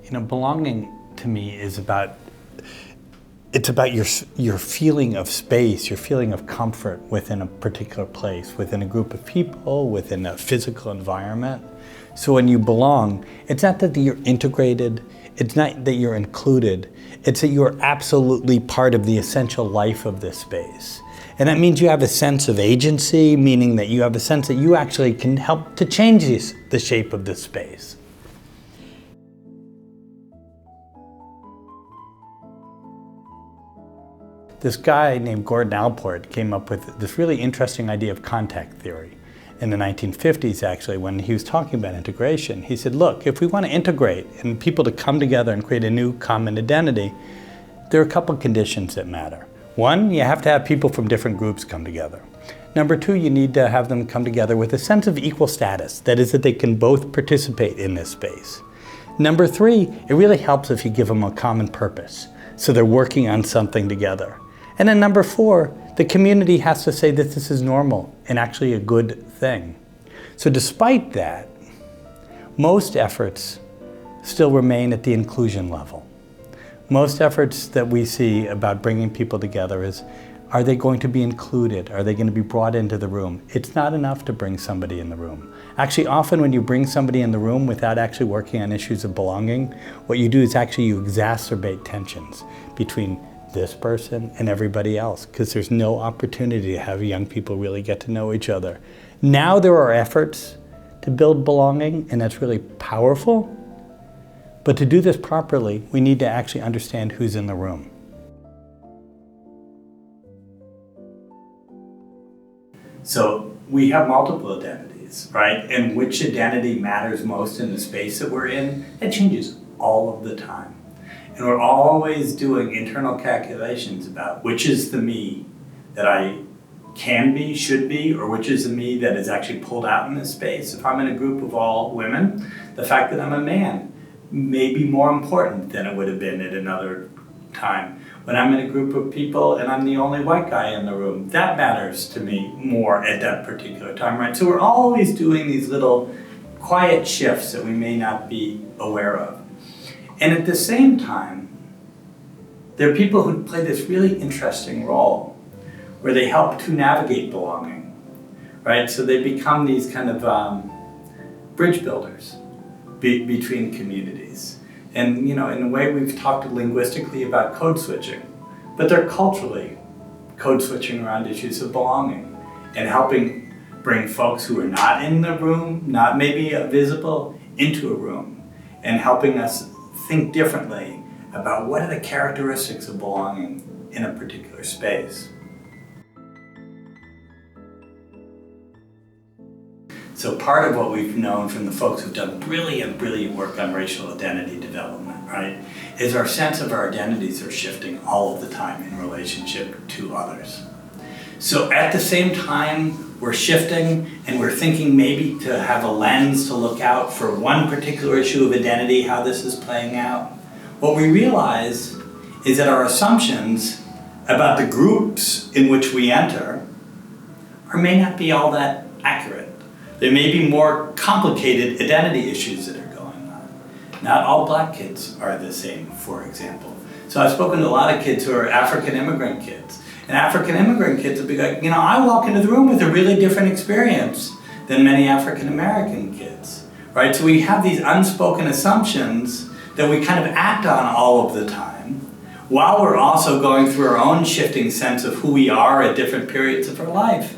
You know, belonging to me is about, it's about your feeling of space, your feeling of comfort within a particular place, within a group of people, within a physical environment. So when you belong, it's not that you're integrated, it's not that you're included, it's that you're absolutely part of the essential life of this space. And that means you have a sense of agency, meaning that you have a sense that you actually can help to change the shape of this space. This guy named Gordon Allport came up with this really interesting idea of contact theory in the 1950s, actually, when he was talking about integration. He said, look, if we want to integrate and people to come together and create a new common identity, there are a couple conditions that matter. One, you have to have people from different groups come together. Number two, you need to have them come together with a sense of equal status. That is, that they can both participate in this space. Number three, it really helps if you give them a common purpose, so they're working on something together. And then number four, the community has to say that this is normal and actually a good thing. So despite that, most efforts still remain at the inclusion level. Most efforts that we see about bringing people together is, are they going to be included? Are they going to be brought into the room? It's not enough to bring somebody in the room. Actually, often when you bring somebody in the room without actually working on issues of belonging, what you do is actually you exacerbate tensions between this person and everybody else, because there's no opportunity to have young people really get to know each other. Now there are efforts to build belonging, and that's really powerful. But to do this properly, we need to actually understand who's in the room. So we have multiple identities, right? And which identity matters most in the space that we're in, it changes all of the time. And we're always doing internal calculations about which is the me that I can be, should be, or which is the me that is actually pulled out in this space. If I'm in a group of all women, the fact that I'm a man may be more important than it would have been at another time. When I'm in a group of people and I'm the only white guy in the room, that matters to me more at that particular time, right? So we're always doing these little quiet shifts that we may not be aware of. And at the same time, there are people who play this really interesting role where they help to navigate belonging, right? So they become these kind of bridge builders between communities. And, you know, in a way we've talked linguistically about code switching, but they're culturally code switching around issues of belonging and helping bring folks who are not in the room, not maybe visible, into a room, and helping us think differently about what are the characteristics of belonging in a particular space. So part of what we've known from the folks who've done brilliant work on racial identity development, right, is our sense of our identities are shifting all of the time in relationship to others. So at the same time, we're shifting and we're thinking maybe to have a lens to look out for one particular issue of identity, how this is playing out. What we realize is that our assumptions about the groups in which we enter may not be all that accurate. There may be more complicated identity issues that are going on. Not all black kids are the same, for example. So I've spoken to a lot of kids who are African immigrant kids. And African immigrant kids will be like, you know, I walk into the room with a really different experience than many African American kids, right? So we have these unspoken assumptions that we kind of act on all of the time, while we're also going through our own shifting sense of who we are at different periods of our life.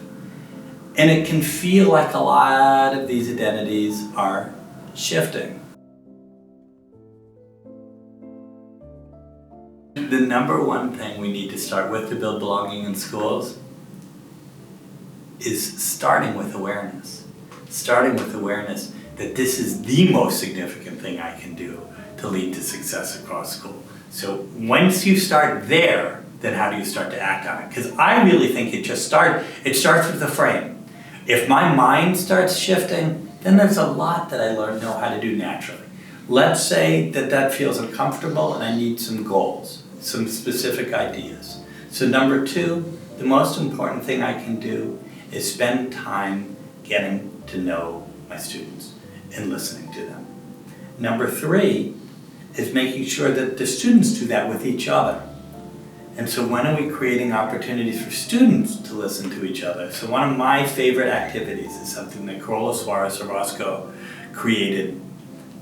And it can feel like a lot of these identities are shifting. The number one thing we need to start with to build belonging in schools is starting with awareness. Starting with awareness that this is the most significant thing I can do to lead to success across school. So once you start there, then how do you start to act on it? Because I really think it starts with the frame. If my mind starts shifting, then there's a lot that I know how to do naturally. Let's say that feels uncomfortable and I need some goals, some specific ideas. So number two, the most important thing I can do is spend time getting to know my students and listening to them. Number three, is making sure that the students do that with each other. And so when are we creating opportunities for students to listen to each other? So one of my favorite activities is something that Carola Suarez Orozco created,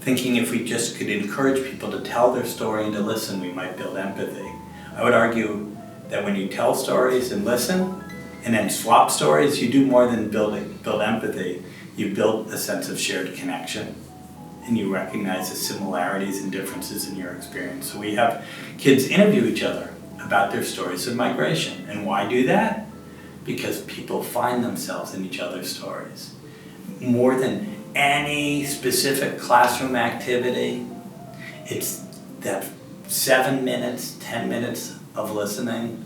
thinking if we just could encourage people to tell their story and to listen, we might build empathy. I would argue that when you tell stories and listen, and then swap stories, you do more than build empathy. You build a sense of shared connection, and you recognize the similarities and differences in your experience. So we have kids interview each other about their stories of migration. And why do that? Because people find themselves in each other's stories. More than any specific classroom activity, it's that 7 minutes, 10 minutes of listening.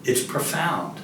It's profound.